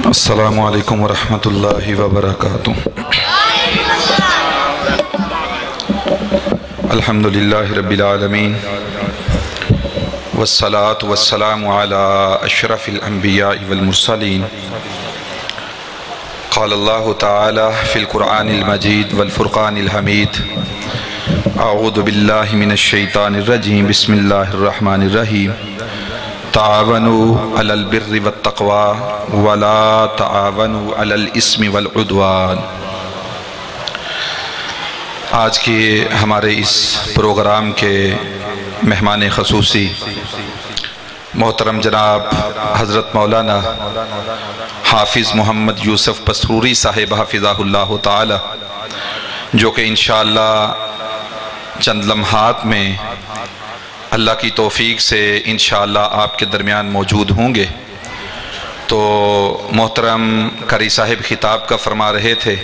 السلام علیکم ورحمۃ اللہ وبرکاتہ۔ الحمد للہ رب العالمین والصلاة والسلام علی اشرف الانبیاء والمرسلین۔ قال اللہ تعالی فی القرآن المجید والفرقان الحمید: اعوذ باللہ من الشیطان الرجیم، بسم اللہ الرحمن الرحیم۔ تعاونوا علی البر والتقوی ولا تعاونوا علی الاسم والعدوان۔ آج کے ہمارے اس پروگرام کے مہمان خصوصی محترم جناب حضرت مولانا حافظ محمد یوسف پسروری صاحب حفظہ اللہ تعالی، جو کہ انشاءاللہ چند لمحات میں اللہ کی توفیق سے انشاءاللہ آپ کے درمیان موجود ہوں گے۔ تو محترم قاری صاحب خطاب کا فرما رہے تھے،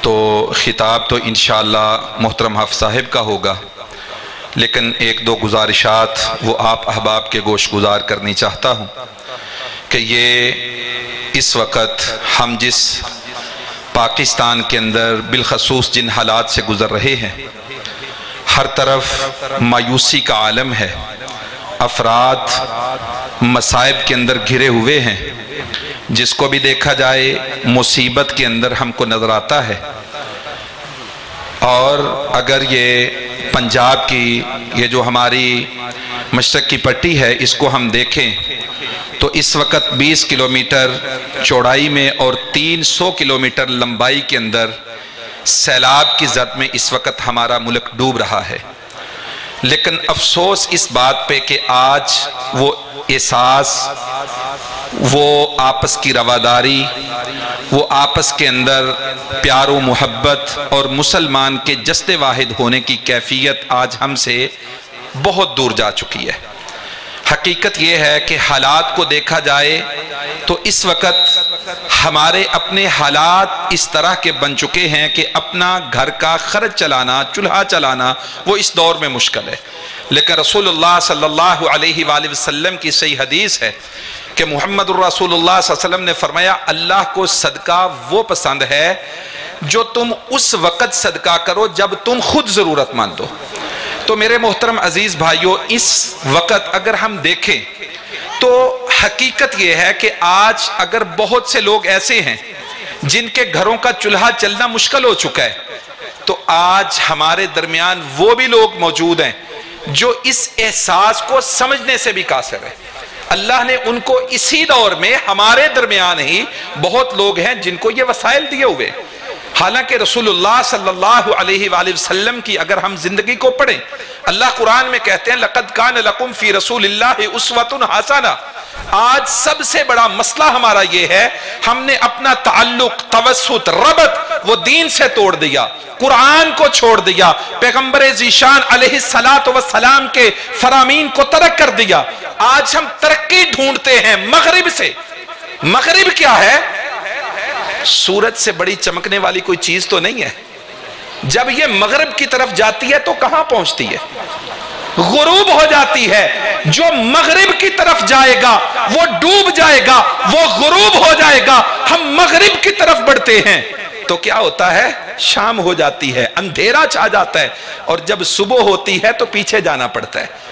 تو خطاب تو انشاءاللہ محترم حافظ صاحب کا ہوگا، لیکن ایک دو گزارشات وہ آپ احباب کے گوش گزار کرنی چاہتا ہوں کہ یہ اس وقت ہم جس پاکستان کے اندر بالخصوص جن حالات سے گزر رہے ہیں، ہر طرف مایوسی کا عالم ہے، افراد مصائب کے اندر گھرے ہوئے ہیں، جس کو بھی دیکھا جائے مصیبت کے اندر ہم کو نظر آتا ہے۔ اور اگر یہ پنجاب کی یہ جو ہماری مشرق کی پٹی ہے، اس کو ہم دیکھیں تو اس وقت 20 کلومیٹر چوڑائی میں اور 300 کلومیٹر لمبائی کے اندر سیلاب کی زد میں اس وقت ہمارا ملک ڈوب رہا ہے۔ لیکن افسوس اس بات پہ کہ آج وہ احساس، وہ آپس کی رواداری، وہ آپس کے اندر پیار و محبت اور مسلمان کے جسد واحد ہونے کی کیفیت آج ہم سے بہت دور جا چکی ہے۔ حقیقت یہ ہے کہ حالات کو دیکھا جائے تو اس وقت ہمارے اپنے حالات اس طرح کے بن چکے ہیں کہ اپنا گھر کا خرچ چلانا، چولہا چلانا وہ اس دور میں مشکل ہے۔ لیکن رسول اللہ صلی اللہ علیہ وآلہ وسلم کی صحیح حدیث ہے کہ محمد الرسول اللہ صلی اللہ علیہ وسلم نے فرمایا، اللہ کو صدقہ وہ پسند ہے جو تم اس وقت صدقہ کرو جب تم خود ضرورت مند ہو۔ تو میرے محترم عزیز بھائیوں، اس وقت اگر ہم دیکھیں تو حقیقت یہ ہے کہ آج اگر بہت سے لوگ ایسے ہیں جن کے گھروں کا چولہا چلنا مشکل ہو چکا ہے، تو آج ہمارے درمیان وہ بھی لوگ موجود ہیں جو اس احساس کو سمجھنے سے بھی قاصر ہے۔ اللہ نے ان کو اسی دور میں ہمارے درمیان ہی بہت لوگ ہیں جن کو یہ وسائل دیے ہوئے۔ حالانکہ رسول اللہ صلی اللہ علیہ وآلہ وسلم کی اگر ہم زندگی کو پڑھیں، اللہ قرآن میں کہتے ہیں لَقَدْ كَانَ لَكُمْ فِي رَسُولِ اللَّهِ أُسْوَةٌ حَسَنَةٌ۔ آج سب سے بڑا مسئلہ ہمارا یہ ہے، ہم نے اپنا تعلق، توسط، ربط وہ دین سے توڑ دیا، قرآن کو چھوڑ دیا، پیغمبر ذیشان علیہ السلام کے فرامین کو ترک کر دیا۔ آج ہم ترقی ڈھونڈتے ہیں مغرب سے۔ مغرب کیا ہے؟ سورج سے بڑی چمکنے والی کوئی چیز تو نہیں ہے۔ جب یہ مغرب کی طرف جاتی ہے تو کہاں پہنچتی ہے؟ غروب ہو جاتی ہے۔ جو مغرب کی طرف جائے گا وہ ڈوب جائے گا، وہ غروب ہو جائے گا۔ ہم مغرب کی طرف بڑھتے ہیں تو کیا ہوتا ہے؟ شام ہو جاتی ہے، اندھیرا چھا جاتا ہے، اور جب صبح ہوتی ہے تو پیچھے جانا پڑتا ہے۔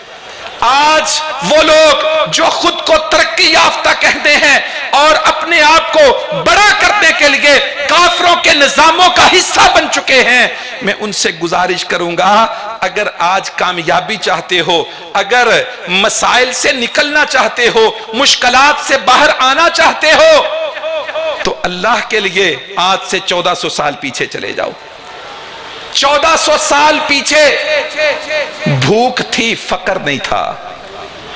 آج وہ لوگ جو خود کو ترقی یافتہ کہتے ہیں اور اپنے آپ کو بڑا کرنے کے لیے کافروں کے نظاموں کا حصہ بن چکے ہیں، میں ان سے گزارش کروں گا، اگر آج کامیابی چاہتے ہو، اگر مسائل سے نکلنا چاہتے ہو، مشکلات سے باہر آنا چاہتے ہو، تو اللہ کے لیے آج سے 1400 سال پیچھے چلے جاؤ۔ 1400 سال پیچھے بھوک تھی، فقر نہیں تھا،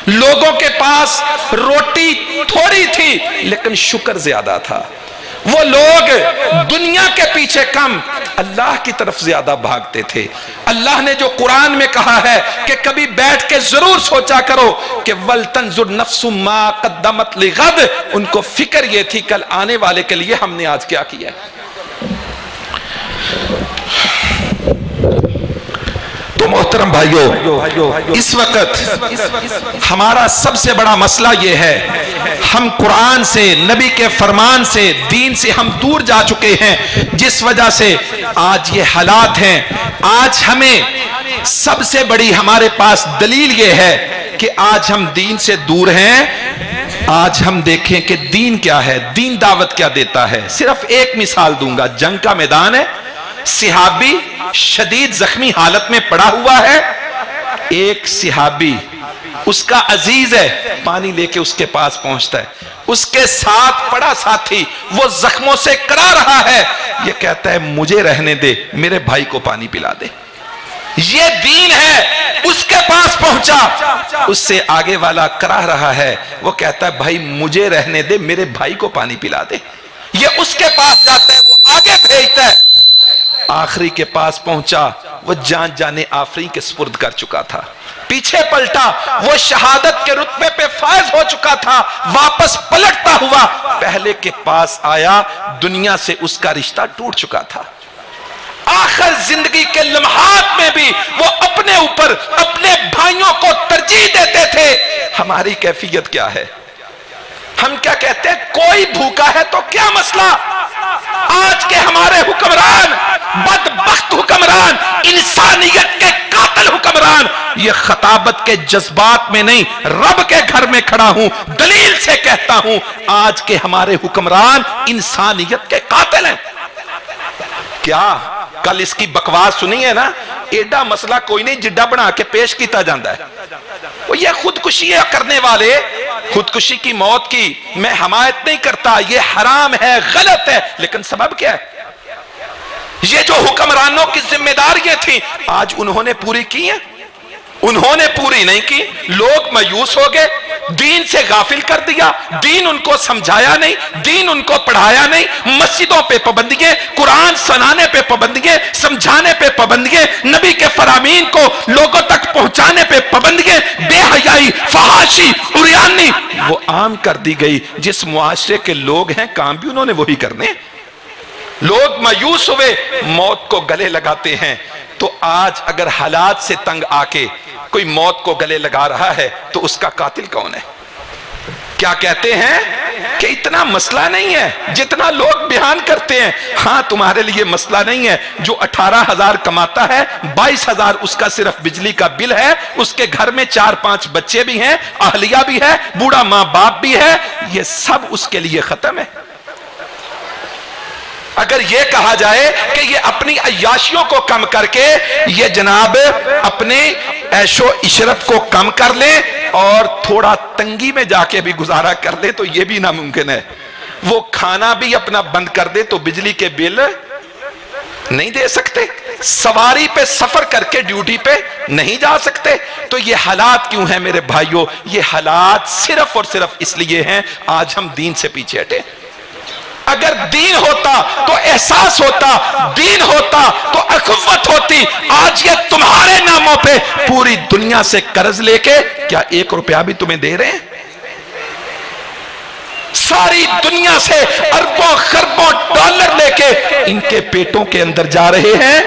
لوگوں کے پاس روٹی تھوڑی تھی لیکن شکر زیادہ تھا۔ وہ لوگ دنیا کے پیچھے کم، اللہ کی طرف زیادہ بھاگتے تھے۔ اللہ نے جو قرآن میں کہا ہے کہ کبھی بیٹھ کے ضرور سوچا کرو کہ وَلْتَنْظُرْ نَفْسٌ مَا قَدَّمَتْ لِغَدٍ، ان کو فکر یہ تھی کل آنے والے کے لیے ہم نے آج کیا کیا ہے۔ تو محترم بھائیوں، اس وقت ہمارا سب سے بڑا مسئلہ یہ ہے، ہم قرآن سے، نبی کے فرمان سے، دین سے ہم دور جا چکے ہیں، جس وجہ سے آج یہ حالات ہیں۔ آج ہمیں سب سے بڑی ہمارے پاس دلیل یہ ہے کہ آج ہم دین سے دور ہیں۔ آج ہم دیکھیں کہ دین کیا ہے، دین دعوت کیا دیتا ہے۔ صرف ایک مثال دوں گا، جنگ کا میدان ہے، صحابی شدید زخمی حالت میں پڑا ہوا ہے، ایک صحابی اس کا عزیز ہے، پانی لے کے اس کے پاس پہنچتا ہے، اس کے ساتھ پڑا ساتھی وہ زخموں سے کرا رہا ہے، یہ کہتا ہے مجھے رہنے دے، میرے بھائی کو پانی پلا دے۔ یہ دین ہے۔ اس کے پاس پہنچا، اس سے آگے والا کرا رہا ہے، وہ کہتا ہے بھائی مجھے رہنے دے، میرے بھائی کو پانی پلا دے۔ یہ اس کے پاس جاتا ہے، وہ آگے بھیجتا ہے، آخری کے پاس پہنچا، وہ جان جانے آفری کے سپرد کر چکا تھا، پیچھے پلٹا، وہ شہادت کے رتبے پہ فائز ہو چکا تھا، واپس پلٹتا ہوا پہلے کے پاس آیا، دنیا سے اس کا رشتہ ٹوٹ چکا تھا۔ آخر زندگی کے لمحات میں بھی وہ اپنے اوپر اپنے بھائیوں کو ترجیح دیتے تھے۔ ہماری کیفیت کیا ہے؟ ہم کیا کہتے ہیں؟ کوئی بھوکا ہے تو کیا مسئلہ؟ آج کے ہمارے حکمران، بدبخت حکمران، انسانیت کے قاتل حکمران، یہ خطابت کے جذبات میں نہیں، رب کے گھر میں کھڑا ہوں، دلیل سے کہتا ہوں، آج کے ہمارے حکمران انسانیت کے قاتل ہیں۔ کیا کل اس کی بکواس سنی ہے نا؟ ایڈا مسئلہ کوئی نہیں جڈا بنا کے پیش کیتا جاندہ ہے۔ وہ یہ خودکشی کرنے والے، خودکشی کی موت کی میں حمایت نہیں کرتا، یہ حرام ہے، غلط ہے، لیکن سبب کیا ہے؟ یہ جو حکمرانوں کی ذمہ داریاں تھیں آج انہوں نے پوری کی ہیں؟ انہوں نے پوری نہیں کی، لوگ مایوس ہو گئے، دین سے غافل کر دیا، دین ان کو سمجھایا نہیں، دین ان کو پڑھایا نہیں، مسجدوں پہ پابندیاں، قرآن سنانے پہ پابندیاں، سمجھانے پہ پابندیاں، نبی کے فرامین کو لوگوں تک پہنچانے پہ پابندیاں، بے حیائی، فحاشی، عریانی وہ عام کر دی گئی۔ جس معاشرے کے لوگ ہیں کام بھی انہوں نے وہی کرنے۔ لوگ مایوس ہوئے، موت کو گلے لگاتے ہیں۔ تو آج اگر حالات سے تنگ آ کے کوئی موت کو گلے لگا رہا ہے تو اس کا قاتل کون ہے؟ کیا کہتے ہیں کہ اتنا مسئلہ نہیں ہے جتنا لوگ بیان کرتے ہیں۔ ہاں تمہارے لیے مسئلہ نہیں ہے، جو 18,000 کماتا ہے 22,000 اس کا صرف بجلی کا بل ہے، اس کے گھر میں 4-5 بچے بھی ہیں، اہلیہ بھی ہے، بوڑھا ماں باپ بھی ہے، یہ سب اس کے لیے ختم ہے۔ اگر یہ کہا جائے کہ یہ اپنی عیاشیوں کو کم کر کے یہ جناب اپنے عیش و عشرت کو کم کر لیں اور تھوڑا تنگی میں جا کے بھی گزارا کر لیں تو یہ بھی ناممکن ہے۔ وہ کھانا بھی اپنا بند کر دے تو بجلی کے بل نہیں دے سکتے، سواری پہ سفر کر کے ڈیوٹی پہ نہیں جا سکتے۔ تو یہ حالات کیوں ہیں میرے بھائیوں؟ یہ حالات صرف اور صرف اس لیے ہیں آج ہم دین سے پیچھے ہٹے۔ اگر دین ہوتا تو احساس ہوتا، دین ہوتا تو اخوت ہوتی۔ آج یہ تمہارے ناموں پہ پوری دنیا سے قرض لے کے کیا 1 روپیہ بھی تمہیں دے رہے ہیں؟ ساری دنیا سے اربوں خربوں ڈالر لے کے ان کے پیٹوں کے اندر جا رہے ہیں،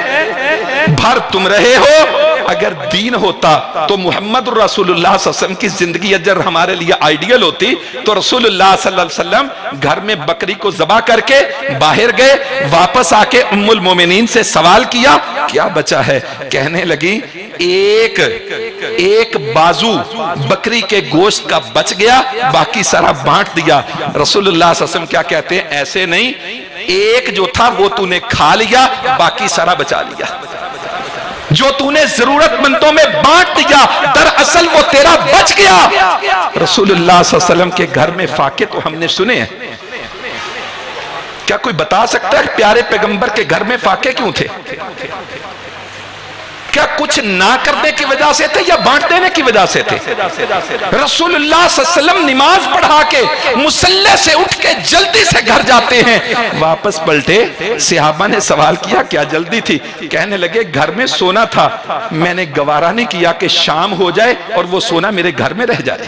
بھر تم رہے ہو۔ اگر دین ہوتا تو محمد رسول اللہ صلی اللہ علیہ وسلم کی زندگی اگر ہمارے لیے آئیڈیل ہوتی تو رسول اللہ صلی اللہ علیہ وسلم گھر میں بکری کو ذبح کر کے باہر گئے، واپس آ کے ام المومنین سے سوال کیا کیا بچا ہے؟ کہنے لگی ایک بازو بکری کے گوشت کا بچ گیا، باقی سارا بانٹ دیا۔ رسول اللہ صلی اللہ علیہ وسلم کیا کہتے ہیں؟ ایسے نہیں، ایک جو تھا وہ تو نے کھا لیا، باقی سارا بچا لیا۔ جو تو نے ضرورت مندوں میں بانٹ دیا دراصل وہ تیرا بچ گیا۔ رسول اللہ صلی اللہ علیہ وسلم کے گھر میں فاقے تو ہم نے سنے ہیں، کیا کوئی بتا سکتا ہے پیارے پیغمبر کے گھر میں فاقے کیوں تھے؟ کیا کچھ نہ کرنے کی وجہ سے تھے یا بانٹ دینے کی وجہ سے تھے؟ رسول اللہ صلی اللہ علیہ وسلم نماز پڑھا کے مصلی سے اٹھ کے جلدی سے گھر جاتے ہیں، واپس پلٹے، صحابہ نے سوال کیا کیا جلدی تھی؟ کہنے لگے گھر میں سونا تھا، میں نے گوارا نہیں کیا کہ شام ہو جائے اور وہ سونا میرے گھر میں رہ جائے۔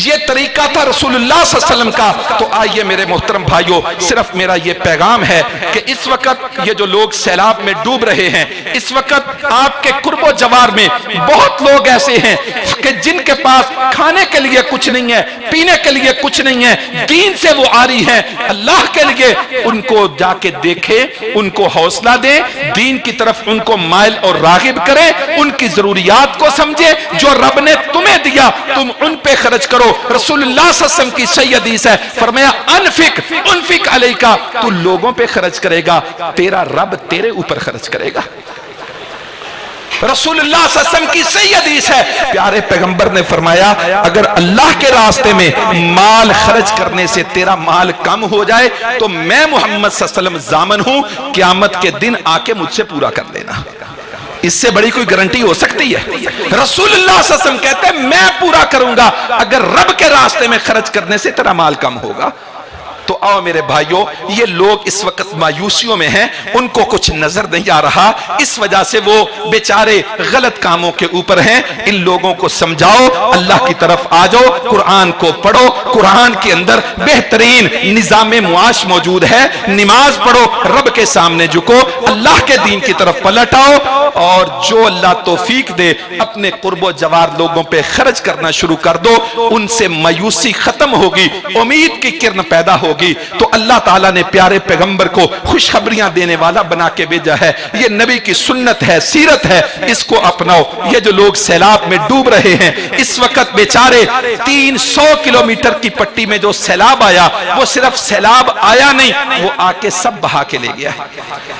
یہ طریقہ تھا رسول اللہ صلی اللہ علیہ وسلم کا۔ تو آئیے میرے محترم بھائیوں، صرف میرا یہ پیغام ہے کہ اس وقت یہ جو لوگ سیلاب میں ڈوب رہے ہیں، اس وقت آپ کے قرب و جوار میں بہت لوگ ایسے ہیں کہ جن کے پاس کھانے کے لیے کچھ نہیں ہے، پینے کے لیے کچھ نہیں ہے، دین سے وہ آری ہیں۔ اللہ کے لیے ان کو جا کے دیکھیں، ان کو حوصلہ دیں، دین کی طرف ان کو مائل اور راغب کریں، ان کی ضروریات کو سمجھیں۔ جو رب نے تمہیں دیا تم ان پہ خرچ کرو۔ رسول اللہ صلی اللہ علیہ وسلم کی صحیح حدیث ہے، فرمایا انفق علیکا، تو لوگوں پہ خرچ کرے گا، تیرا رب تیرے اوپر خرچ کرے گا۔ رسول اللہ صلی اللہ علیہ وسلم کی صحیح حدیث ہے، پیارے پیغمبر نے فرمایا اگر اللہ کے راستے میں مال خرچ کرنے سے تیرا مال کم ہو جائے تو میں محمد صلی اللہ علیہ وسلم ضامن ہوں، قیامت کے دن آ کے مجھ سے پورا کر لینا۔ اس سے بڑی کوئی گارنٹی ہو سکتی ہے؟ رسول اللہ صلی اللہ علیہ وسلم کہتے ہیں میں پورا کروں گا اگر رب کے راستے میں خرچ کرنے سے تیرا مال کم ہوگا۔ تو آؤ میرے بھائیوں، یہ لوگ اس وقت مایوسیوں میں ہیں، ان کو کچھ نظر نہیں آ رہا، اس وجہ سے وہ بیچارے غلط کاموں کے اوپر ہیں۔ ان لوگوں کو سمجھاؤ، اللہ کی طرف آ جاؤ، قرآن کو پڑھو، قرآن کے اندر بہترین نظام معاش موجود ہے، نماز پڑھو، رب کے سامنے جھکو، اللہ کے دین کی طرف پلٹ آؤ، اور جو اللہ توفیق دے اپنے قرب و جوار لوگوں پہ خرچ کرنا شروع کر دو، ان سے مایوسی ختم ہوگی، امید کی کرن پیدا ہوگی۔ تو اللہ تعالیٰ نے پیارے پیغمبر کو خوشخبریاں دینے والا بنا کے بھیجا ہے، یہ نبی کی سنت ہے، سیرت ہے، اس کو اپناؤ۔ یہ جو لوگ سیلاب میں ڈوب رہے ہیں اس وقت بیچارے 300 کلومیٹر کی پٹی میں جو سیلاب آیا، وہ صرف سیلاب آیا نہیں، وہ آ کے سب بہا کے لے گیا ہے۔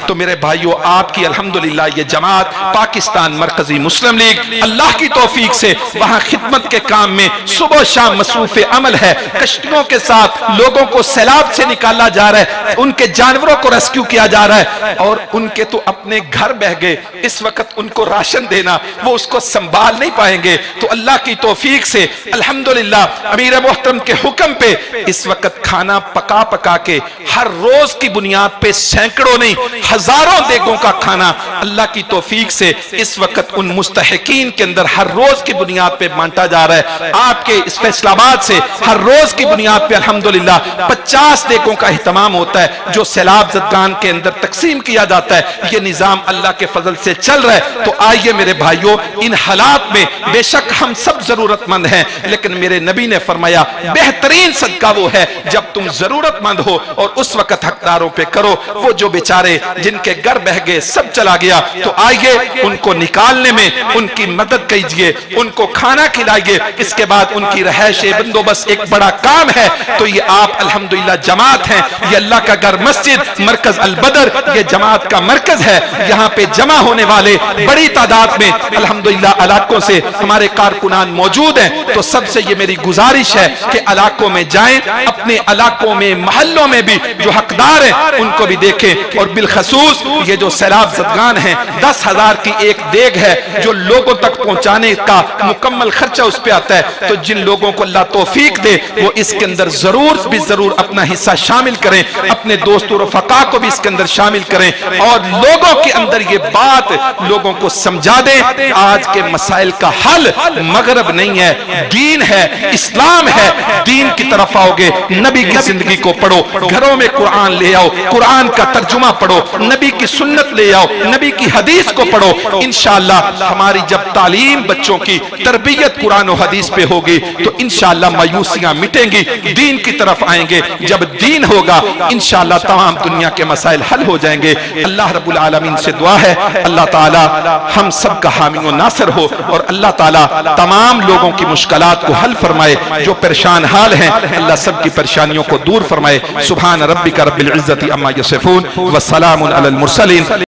تو میرے بھائیوں، آپ کی الحمدللہ یہ جماعت پاکستان مرکزی مسلم لیگ اللہ کی توفیق سے وہاں خدمت کے کام میں صبح و شام مصروف عمل ہے، کشتیوں کے ساتھ لوگوں کو سیلاب سے نکالا جا رہا ہے، ان کے جانوروں کو ریسکیو کیا جا رہا ہے، اور ان کے تو اپنے گھر بہ گئے، اس وقت ان کو راشن دینا وہ اس کو سنبھال نہیں پائیں گے۔ تو اللہ کی توفیق سے الحمدللہ امیر محترم کے حکم پہ اس وقت کھانا پکا پکا کے ہر روز کی بنیاد پہ سینکڑوں نہیں ہزاروں دیگوں کا کھانا اللہ کی توفیق سے اس وقت ان مستحقین کے اندر ہر روز کی بنیاد پہ بانٹا جا رہا ہے۔ آپ کے اس فیصل آباد سے ہر روز کی بنیاد پہ الحمدللہ 50 دیگوں کا اہتمام ہوتا ہے جو سیلاب زدگان کے اندر تقسیم کیا جاتا ہے۔ یہ نظام اللہ کے فضل سے چل رہا ہے۔ تو آئیے میرے بھائیوں، ان حالات میں بے شک ہم سب ضرورت مند ہیں، لیکن میرے نبی نے فرمایا بہترین صدقہ وہ ہے جب تم ضرورت مند ہو اور اس وقت حقداروں پہ کرو۔ وہ جو بیچارے جن کے گھر بہ گئے سب چلا گیا، تو آئیے ان کو نکالنے میں ان کی مدد کیجئے، ان کو کھانا کھلائیے، اس کے بعد ان کی رہائش بندوبست ایک بڑا کام ہے۔ تو یہ آپ الحمدللہ جماعت ہیں، یہ اللہ کا گھر مسجد مرکز البدر یہ جماعت کا مرکز ہے، یہاں پہ جمع ہونے والے بڑی تعداد میں الحمدللہ علاقوں سے ہمارے کارکنان موجود ہیں۔ تو سب سے یہ میری گزارش ہے کہ علاقوں میں جائیں، اپنے علاقوں میں محلوں میں بھی جو حقدار ہیں ان کو بھی دیکھیں، اور بالخصوص یہ جو سیلاب زدگان ہیں 10,000 کی ایک دیگ ہے جو لوگوں تک پہنچانے کا مکمل خرچہ اس پہ آتا ہے۔ تو جن لوگوں کو اللہ توفیق دے وہ اس کے اندر ضرور اپنا حصہ شامل کریں، اپنے دوست و رفقا کو بھی اس کے اندر شامل کریں، اور لوگوں کے اندر یہ بات لوگوں کو سمجھا دیں۔ آج کے مسائل کا حل مغرب نہیں ہے، دین ہے، اسلام ہے۔ دین کی طرف آؤ گے، نبی کی زندگی کو پڑھو، گھروں میں قرآن لے آؤ، قرآن کا ترجمہ پڑھو، نبی کی سنت لے آؤ، نبی کی حدیث کو پڑھو۔ انشاءاللہ ہماری جب تعلیم بچوں کی تربیت قرآن و حدیث پہ ہوگی تو انشاءاللہ مایوسیاں مٹیں گی، دین کی طرف آئیں گے۔ جب دین ہوگا انشاءاللہ تمام دنیا کے مسائل حل ہو جائیں گے۔ اللہ رب العالمین سے دعا ہے اللہ تعالی ہم سب کا حامی و ناصر ہو، اور اللہ تعالی تمام لوگوں کی مشکلات کو حل فرمائے، جو پریشان حال ہیں اللہ سب کی پریشانیوں کو دور فرمائے۔ سبحان ربک رب العزت عما یصفون والسلام علی المرسلین۔